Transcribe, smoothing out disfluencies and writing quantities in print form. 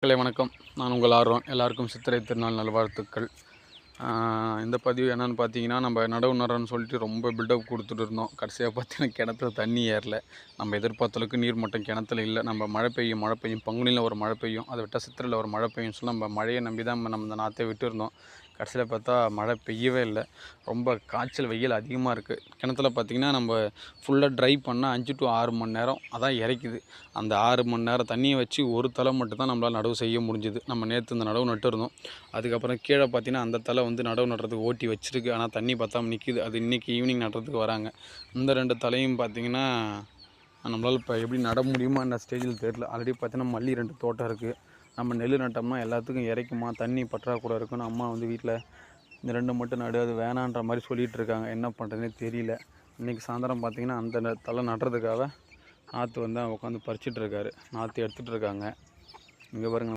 வணக்கம். நான் உங்கள் ஆர்வம். எல்லாருக்கும் சித்திரை திருநாள் நல்வாழ்த்துக்கள். இந்த பதிவு என்னென்னு பார்த்தீங்கன்னா, நம்ம நடவு நடுறோன்னு சொல்லிட்டு ரொம்ப பில்டப் கொடுத்துட்டு இருந்தோம். கடைசியாக பார்த்தீங்கன்னா கிணத்துல தண்ணி ஏறல. நம்ம எதிர்பார்த்த அளவுக்கு நீர் மட்டம் கிணத்துல இல்லை. நம்ம மழை பெய்யும் பங்குனியில் ஒரு மழை பெய்யும், அதை விட்டால் சித்திரையில் ஒரு மழை பெய்யும் சொல்லி நம்ம மழையை நம்பி தான் நம்ம இந்த நாற்றை விட்டுருந்தோம். கடைசியில் பார்த்தா மழை பெய்யவே இல்லை. ரொம்ப காய்ச்சல், வெயில் அதிகமாக இருக்குது. கிணத்துல பார்த்திங்கன்னா நம்ம ஃபுல்லாக ட்ரை பண்ணால் 5 to 6 மணி நேரம் அதான் இறைக்குது. அந்த 6 மணி நேரம் தண்ணியை வச்சு ஒரு தலை மட்டும் தான் நம்மளால் நடவு செய்ய முடிஞ்சுது. நம்ம நேற்று இந்த நடவு நட்டுருந்தோம். அதுக்கப்புறம் கீழே பார்த்திங்கன்னா அந்த தலை வந்து நடவு நடுறதுக்கு ஓட்டி வச்சுருக்கு. ஆனால் தண்ணி பத்தாமல் நிற்கிது. அது இன்றைக்கி ஈவினிங் நடுறதுக்கு வராங்க. இந்த 2 தலையும் பார்த்திங்கன்னா நம்மளால் இப்போ எப்படி நட முடியுமா அந்த ஸ்டேஜில் தெரியல. ஆல்ரெடி பார்த்திங்கன்னா மல்லி 2 தோட்டம் இருக்குது. நம்ம நெல் நட்டோம்னா எல்லாத்துக்கும் இறைக்குமா, தண்ணி பற்றாக்குறை இருக்குன்னு அம்மா வந்து வீட்டில் இந்த 2 மட்டும் நடு, அது வேணான்ற மாதிரி சொல்லிகிட்டு இருக்காங்க. என்ன பண்ணுறதுனே தெரியல. இன்றைக்கி சாயந்தரம் பார்த்திங்கன்னா அந்த தலை நடுறதுக்காக நாற்று வந்து உட்காந்து பறிச்சிட்ருக்காரு. நாற்று எடுத்துகிட்டு இருக்காங்க. இங்கே பாருங்கள்.